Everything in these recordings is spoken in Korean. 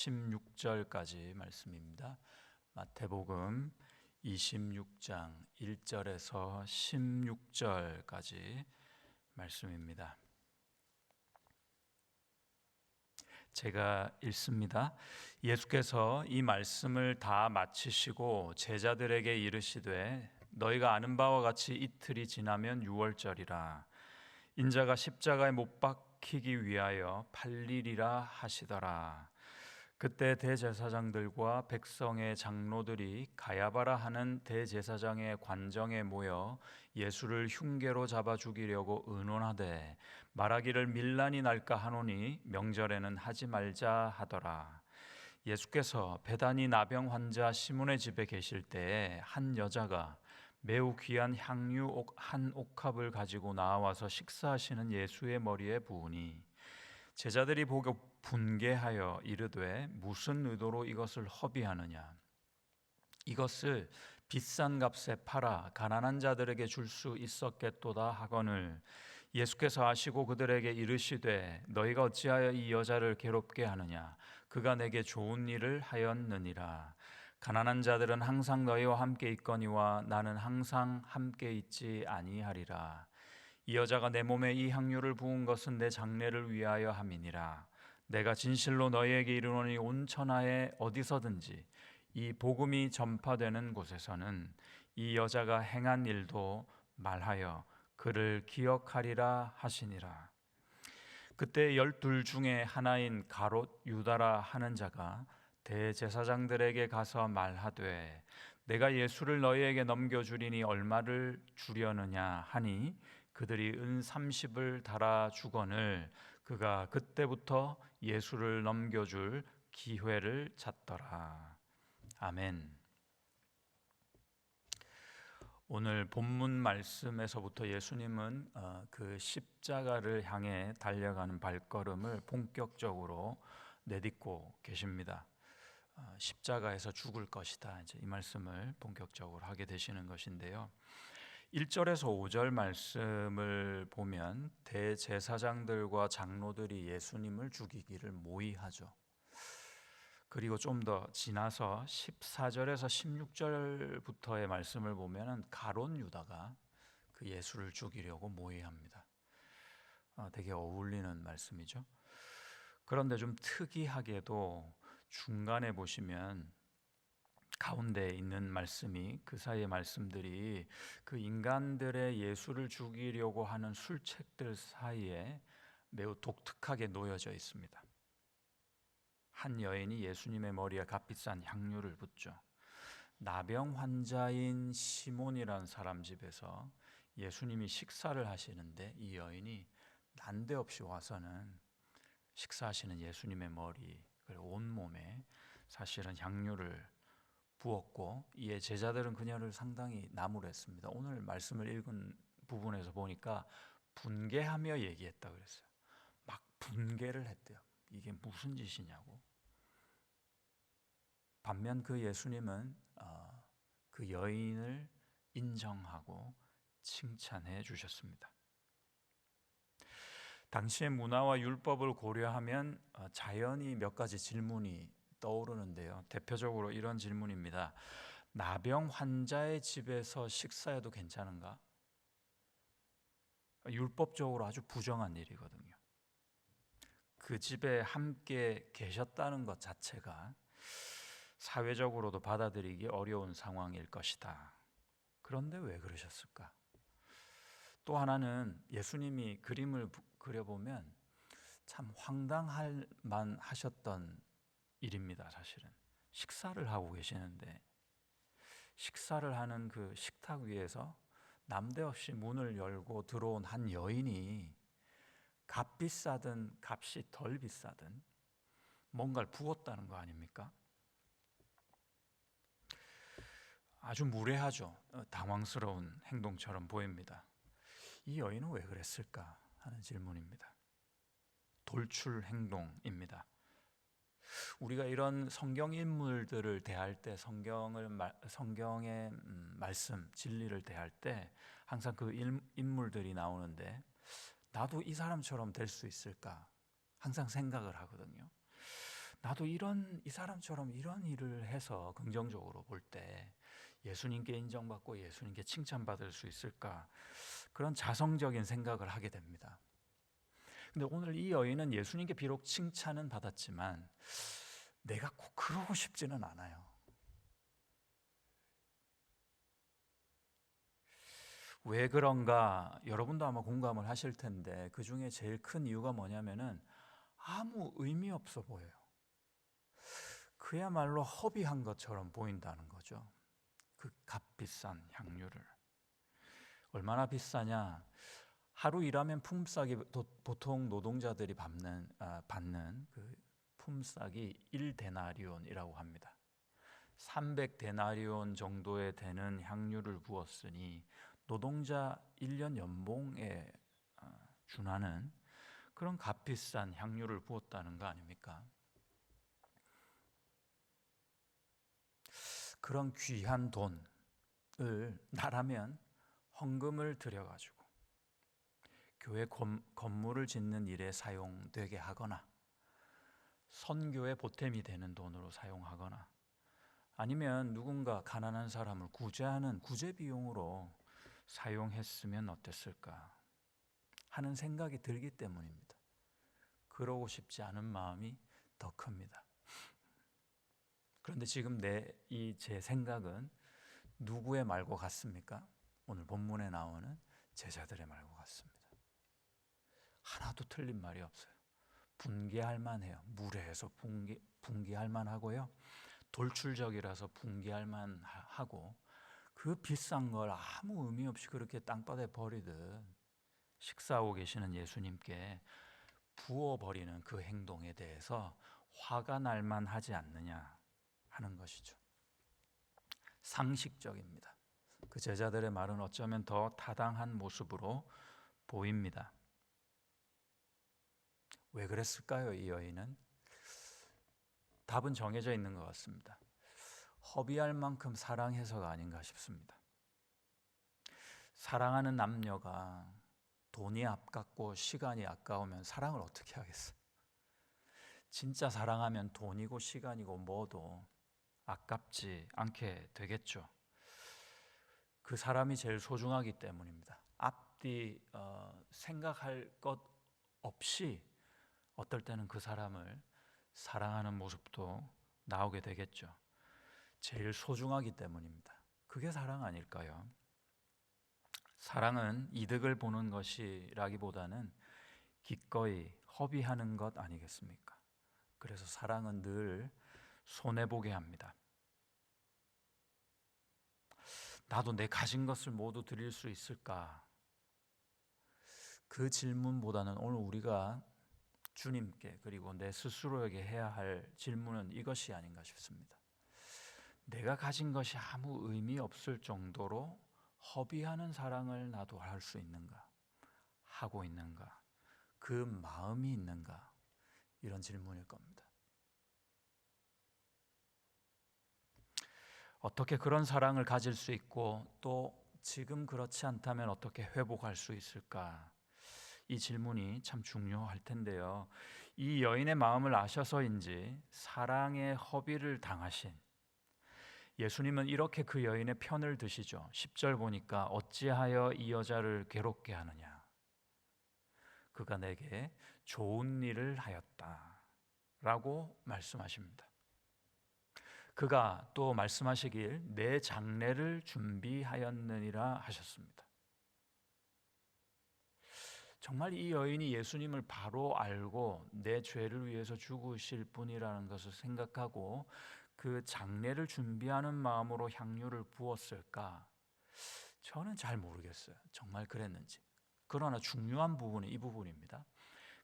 16절까지 말씀입니다. 마태복음 26장 1절에서 16절까지 말씀입니다. 제가 읽습니다. 예수께서 이 말씀을 다 마치시고 제자들에게 이르시되 너희가 아는 바와 같이 이틀이 지나면 유월절이라 인자가 십자가에 못 박히기 위하여 팔리리라 하시더라. 그때 대제사장들과 백성의 장로들이 가야바라 하는 대제사장의 관정에 모여 예수를 흉계로 잡아 죽이려고 의논하되 말하기를 밀란이 날까 하노니 명절에는 하지 말자 하더라. 예수께서 베다니 나병 환자 시몬의 집에 계실 때에 한 여자가 매우 귀한 향유 한 옥합을 가지고 나와서 식사하시는 예수의 머리에 부으니 제자들이 보고 분개하여 이르되 무슨 의도로 이것을 허비하느냐, 이것을 비싼 값에 팔아 가난한 자들에게 줄 수 있었겠도다 하거늘 예수께서 아시고 그들에게 이르시되 너희가 어찌하여 이 여자를 괴롭게 하느냐, 그가 내게 좋은 일을 하였느니라. 가난한 자들은 항상 너희와 함께 있거니와 나는 항상 함께 있지 아니하리라. 이 여자가 내 몸에 이 향유를 부은 것은 내 장례를 위하여 함이니라. 내가 진실로 너희에게 이르노니 온 천하에 어디서든지 이 복음이 전파되는 곳에서는 이 여자가 행한 일도 말하여 그를 기억하리라 하시니라. 그때 12 중에 하나인 가롯 유다라 하는 자가 대제사장들에게 가서 말하되 내가 예수를 너희에게 넘겨주리니 얼마를 주려느냐 하니 그들이 은 30을 달아 주거늘 그가 그때부터 예수를 넘겨줄 기회를 찾더라. 아멘. 오늘 본문 말씀에서부터 예수님은 그 십자가를 향해 달려가는 발걸음을 본격적으로 내딛고 계십니다. 십자가에서 죽을 것이다, 이제 이 말씀을 본격적으로 하게 되시는 것인데요. 1절에서 5절 말씀을 보면 대제사장들과 장로들이 예수님을 죽이기를 모의하죠. 그리고 좀 더 지나서 14절에서 16절부터의 말씀을 보면 가롯 유다가 그 예수를 죽이려고 모의합니다. 되게 어울리는 말씀이죠. 그런데 좀 특이하게도 중간에 보시면 가운데 있는 말씀이, 그 사이의 말씀들이 그 인간들의 예수를 죽이려고 하는 술책들 사이에 매우 독특하게 놓여져 있습니다. 한 여인이 예수님의 머리에 값비싼 향유를 붓죠. 나병 환자인 시몬이라는 사람 집에서 예수님이 식사를 하시는데 이 여인이 난데없이 와서는 식사하시는 예수님의 머리 그리고 온몸에 사실은 향유를 부었고, 이에 제자들은 그녀를 상당히 나무랬습니다. 오늘 말씀을 읽은 부분에서 보니까 분개하며 얘기했다 그랬어요. 막 분개를 했대요. 이게 무슨 짓이냐고. 반면 그 예수님은 그 여인을 인정하고 칭찬해 주셨습니다. 당시의 문화와 율법을 고려하면 자연히 몇 가지 질문이 떠오르는데요. 대표적으로 이런 질문입니다. 나병 환자의 집에서 식사해도 괜찮은가? 율법적으로 아주 부정한 일이거든요. 그 집에 함께 계셨다는 것 자체가 사회적으로도 받아들이기 어려운 상황일 것이다. 그런데 왜 그러셨을까? 또 하나는 예수님이 그림을 그려보면 참 황당할 만 하셨던 일입니다. 사실은 식사를 하고 계시는데 식사를 하는 그 식탁 위에서 남대없이 문을 열고 들어온 한 여인이 값비싸든 값이 덜 비싸든 뭔가를 부었다는 거 아닙니까? 아주 무례하죠. 당황스러운 행동처럼 보입니다. 이 여인은 왜 그랬을까 하는 질문입니다. 돌출 행동입니다. 우리가 이런 성경 인물들을 대할 때, 성경의 말씀, 진리를 대할 때 항상 그 인물들이 나오는데 나도 이 사람처럼 될 수 있을까 항상 생각을 하거든요. 나도 이 사람처럼 이런 일을 해서 긍정적으로 볼 때 예수님께 인정받고 예수님께 칭찬받을 수 있을까? 그런 자성적인 생각을 하게 됩니다. 근데 오늘 이 여인은 예수님께 비록 칭찬은 받았지만 내가 꼭 그러고 싶지는 않아요. 왜 그런가? 여러분도 아마 공감을 하실 텐데 그 중에 제일 큰 이유가 뭐냐면은 아무 의미 없어 보여요. 그야말로 허비한 것처럼 보인다는 거죠. 그 값비싼 향유를. 얼마나 비싸냐? 하루 일하면 품삯이 보통 노동자들이 받는 그 품삯이 1데나리온이라고 합니다. 300데나리온 정도에 되는 향유를 부었으니 노동자 1년 연봉에 준하는 그런 값비싼 향유를 부었다는 거 아닙니까? 그런 귀한 돈을 나라면 헌금을 들여가지고 교회 건물을 짓는 일에 사용되게 하거나 선교에 보탬이 되는 돈으로 사용하거나 아니면 누군가 가난한 사람을 구제하는 구제 비용으로 사용했으면 어땠을까 하는 생각이 들기 때문입니다. 그러고 싶지 않은 마음이 더 큽니다. 그런데 지금 제 생각은 누구의 말과 같습니까? 오늘 본문에 나오는 제자들의 말과 같습니다. 하나도 틀린 말이 없어요. 분개할 만해요. 무례해서 분개할 만하고요. 돌출적이라서 분개할 만하고 그 비싼 걸 아무 의미 없이 그렇게 땅바닥에 버리듯 식사하고 계시는 예수님께 부어버리는 그 행동에 대해서 화가 날 만하지 않느냐 하는 것이죠. 상식적입니다. 그 제자들의 말은 어쩌면 더 타당한 모습으로 보입니다. 왜 그랬을까요? 이 여인은 답은 정해져 있는 것 같습니다. 허비할 만큼 사랑해서가 아닌가 싶습니다. 사랑하는 남녀가 돈이 아깝고 시간이 아까우면 사랑을 어떻게 하겠어요? 진짜 사랑하면 돈이고 시간이고 뭐도 아깝지 않게 되겠죠. 그 사람이 제일 소중하기 때문입니다. 앞뒤 생각할 것 없이 어떨 때는 그 사람을 사랑하는 모습도 나오게 되겠죠. 제일 소중하기 때문입니다. 그게 사랑 아닐까요? 사랑은 이득을 보는 것이라기보다는 기꺼이 허비하는 것 아니겠습니까? 그래서 사랑은 늘 손해보게 합니다. 나도 내 가진 것을 모두 드릴 수 있을까? 그 질문보다는 오늘 우리가 주님께 그리고 내 스스로에게 해야 할 질문은 이것이 아닌가 싶습니다. 내가 가진 것이 아무 의미 없을 정도로 허비하는 사랑을 나도 할 수 있는가? 하고 있는가? 그 마음이 있는가? 이런 질문일 겁니다. 어떻게 그런 사랑을 가질 수 있고 또 지금 그렇지 않다면 어떻게 회복할 수 있을까? 이 질문이 참 중요할 텐데요. 이 여인의 마음을 아셔서인지 사랑의 허비를 당하신 예수님은 이렇게 그 여인의 편을 드시죠. 10절 보니까 어찌하여 이 여자를 괴롭게 하느냐? 그가 내게 좋은 일을 하였다 라고 말씀하십니다. 그가 또 말씀하시길 내 장례를 준비하였느니라 하셨습니다. 정말 이 여인이 예수님을 바로 알고 내 죄를 위해서 죽으실 분이라는 것을 생각하고 그 장례를 준비하는 마음으로 향유를 부었을까? 저는 잘 모르겠어요. 정말 그랬는지. 그러나 중요한 부분은 이 부분입니다.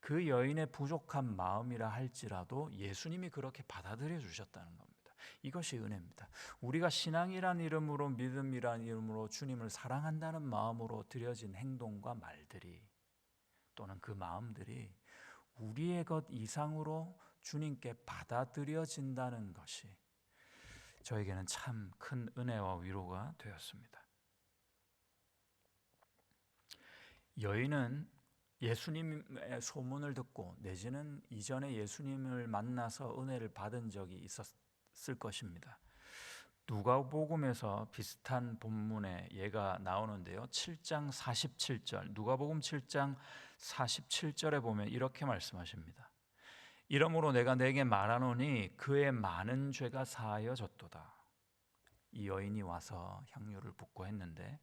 그 여인의 부족한 마음이라 할지라도 예수님이 그렇게 받아들여 주셨다는 겁니다. 이것이 은혜입니다. 우리가 신앙이란 이름으로 믿음이란 이름으로 주님을 사랑한다는 마음으로 드려진 행동과 말들이 또는 그 마음들이 우리의 것 이상으로 주님께 받아들여진다는 것이 저에게는 참 큰 은혜와 위로가 되었습니다. 여인은 예수님의 소문을 듣고 내지는 이전에 예수님을 만나서 은혜를 받은 적이 있었을 것입니다. 누가복음에서 비슷한 본문에 얘가 나오는데요. 7장 47절, 누가복음 7장 47절에 보면 이렇게 말씀하십니다. 이러므로 내가 내게 말하노니 그의 많은 죄가 사하여졌도다. 이 여인이 와서 향유를 붓고 했는데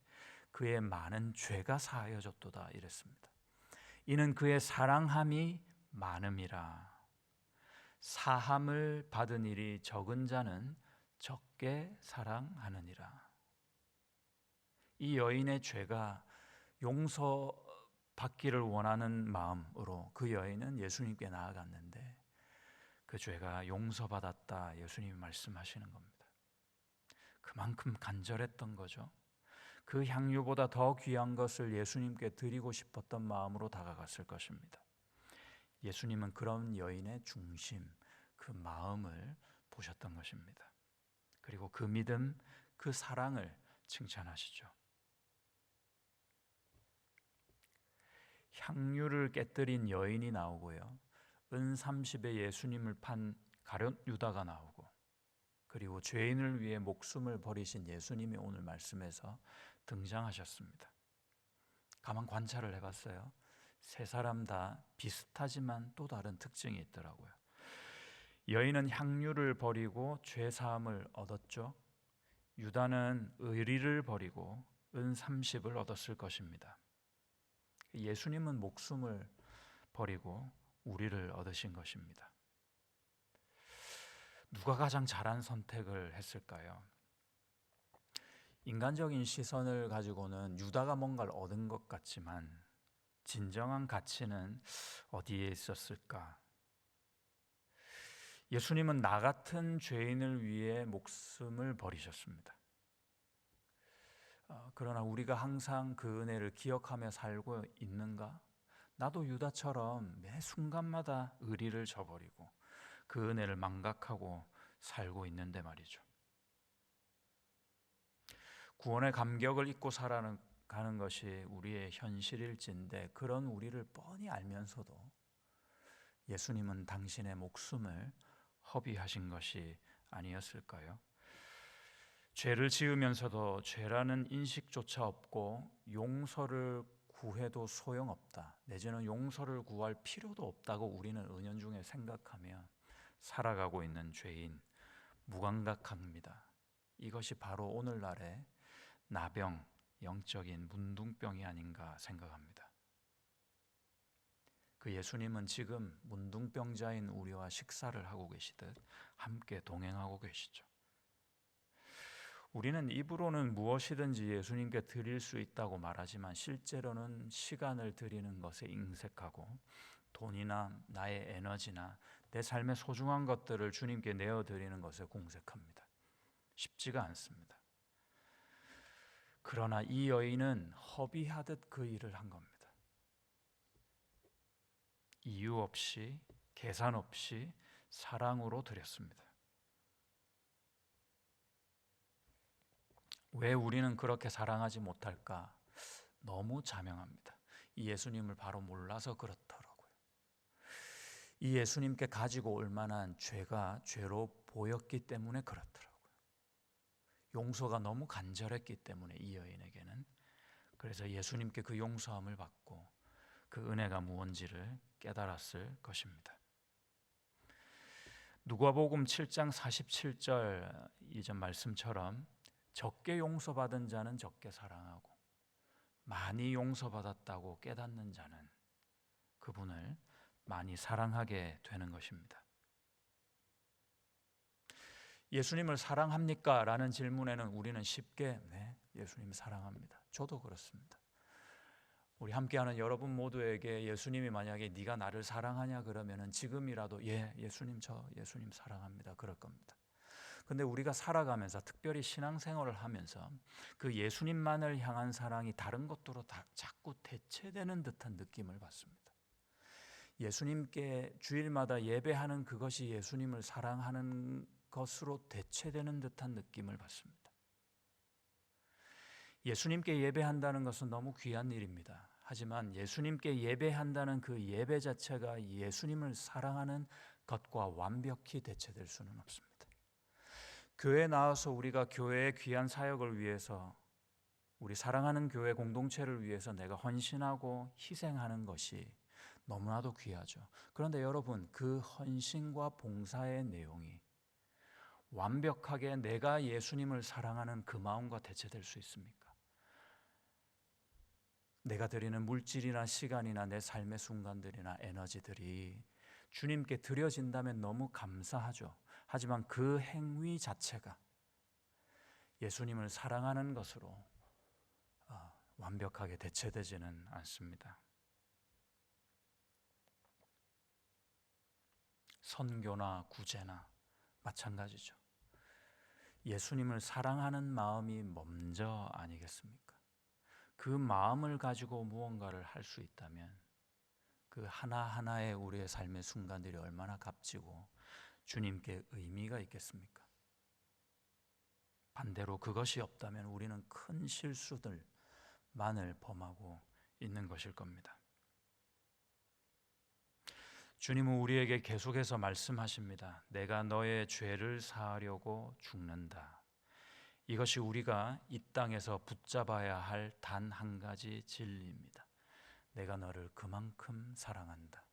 그의 많은 죄가 사하여졌도다 이랬습니다. 이는 그의 사랑함이 많음이라. 사함을 받은 일이 적은 자는 적게 사랑하느니라. 이 여인의 죄가 용서받기를 원하는 마음으로 그 여인은 예수님께 나아갔는데 그 죄가 용서받았다 예수님이 말씀하시는 겁니다. 그만큼 간절했던 거죠. 그 향유보다 더 귀한 것을 예수님께 드리고 싶었던 마음으로 다가갔을 것입니다. 예수님은 그런 여인의 중심, 그 마음을 보셨던 것입니다. 그리고 그 믿음, 그 사랑을 칭찬하시죠. 향유를 깨뜨린 여인이 나오고요. 은 30에 예수님을 판 가룟 유다가 나오고, 그리고 죄인을 위해 목숨을 버리신 예수님이 오늘 말씀에서 등장하셨습니다. 가만 관찰을 해봤어요. 세 사람 다 비슷하지만 또 다른 특징이 있더라고요. 여인은 향유를 버리고 죄 사함을 얻었죠. 유다는 의리를 버리고 은 30을 얻었을 것입니다. 예수님은 목숨을 버리고 우리를 얻으신 것입니다. 누가 가장 잘한 선택을 했을까요? 인간적인 시선을 가지고는 유다가 뭔가를 얻은 것 같지만 진정한 가치는 어디에 있었을까? 예수님은 나 같은 죄인을 위해 목숨을 버리셨습니다. 그러나 우리가 항상 그 은혜를 기억하며 살고 있는가? 나도 유다처럼 매 순간마다 의리를 저버리고 그 은혜를 망각하고 살고 있는데 말이죠. 구원의 감격을 잊고 살아가는 것이 우리의 현실일진데 그런 우리를 뻔히 알면서도 예수님은 당신의 목숨을 허비하신 것이 아니었을까요? 죄를 지으면서도 죄라는 인식조차 없고 용서를 구해도 소용없다, 내지는 용서를 구할 필요도 없다고 우리는 은연중에 생각하며 살아가고 있는 죄인, 무감각합니다. 이것이 바로 오늘날의 나병, 영적인 문둥병이 아닌가 생각합니다. 그 예수님은 지금 문둥병자인 우리와 식사를 하고 계시듯 함께 동행하고 계시죠. 우리는 입으로는 무엇이든지 예수님께 드릴 수 있다고 말하지만 실제로는 시간을 드리는 것에 인색하고 돈이나 나의 에너지나 내 삶의 소중한 것들을 주님께 내어드리는 것에 공색합니다. 쉽지가 않습니다. 그러나 이 여인은 허비하듯 그 일을 한 겁니다. 이유 없이, 계산 없이 사랑으로 드렸습니다. 왜 우리는 그렇게 사랑하지 못할까? 너무 자명합니다. 이 예수님을 바로 몰라서 그렇더라고요. 이 예수님께 가지고 올 만한 죄가 죄로 보였기 때문에 그렇더라고요. 용서가 너무 간절했기 때문에 이 여인에게는, 그래서 예수님께 그 용서함을 받고 그 은혜가 무언지를 깨달았을 것입니다. 누가복음 7장 47절 이전 말씀처럼 적게 용서받은 자는 적게 사랑하고 많이 용서받았다고 깨닫는 자는 그분을 많이 사랑하게 되는 것입니다. 예수님을 사랑합니까? 라는 질문에는 우리는 쉽게 네, 예수님 사랑합니다. 저도 그렇습니다. 우리 함께하는 여러분 모두에게 예수님이 만약에 네가 나를 사랑하냐 그러면은 지금이라도 예수님 저 예수님 사랑합니다 그럴 겁니다. 근데 우리가 살아가면서 특별히 신앙생활을 하면서 그 예수님만을 향한 사랑이 다른 것들로 다 자꾸 대체되는 듯한 느낌을 받습니다. 예수님께 주일마다 예배하는 그것이 예수님을 사랑하는 것으로 대체되는 듯한 느낌을 받습니다. 예수님께 예배한다는 것은 너무 귀한 일입니다. 하지만 예수님께 예배한다는 그 예배 자체가 예수님을 사랑하는 것과 완벽히 대체될 수는 없습니다. 교회에 나와서 우리가 교회의 귀한 사역을 위해서, 우리 사랑하는 교회 공동체를 위해서 내가 헌신하고 희생하는 것이 너무나도 귀하죠. 그런데 여러분, 그 헌신과 봉사의 내용이 완벽하게 내가 예수님을 사랑하는 그 마음과 대체될 수 있습니까? 내가 드리는 물질이나 시간이나 내 삶의 순간들이나 에너지들이 주님께 드려진다면 너무 감사하죠. 하지만 그 행위 자체가 예수님을 사랑하는 것으로 완벽하게 대체되지는 않습니다. 선교나 구제나 마찬가지죠. 예수님을 사랑하는 마음이 먼저 아니겠습니까? 그 마음을 가지고 무언가를 할 수 있다면 그 하나하나의 우리의 삶의 순간들이 얼마나 값지고 주님께 의미가 있겠습니까? 반대로 그것이 없다면 우리는 큰 실수들만을 범하고 있는 것일 겁니다. 주님은 우리에게 계속해서 말씀하십니다. 내가 너의 죄를 사하려고 죽는다. 이것이 우리가 이 땅에서 붙잡아야 할 단 한 가지 진리입니다. 내가 너를 그만큼 사랑한다.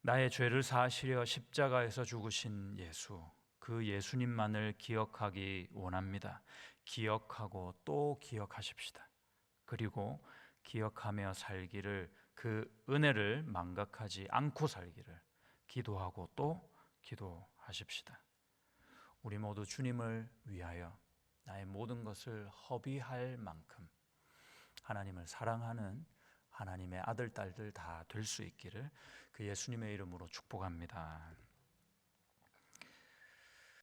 나의 죄를 사하시려 십자가에서 죽으신 예수, 그 예수님만을 기억하기 원합니다. 기억하고 또 기억하십시다. 그리고 기억하며 살기를, 그 은혜를 망각하지 않고 살기를 기도하고 또 기도하십시다. 우리 모두 주님을 위하여 나의 모든 것을 허비할 만큼 하나님을 사랑하는 하나님의 아들, 딸들 다 될 수 있기를 그 예수님의 이름으로 축복합니다.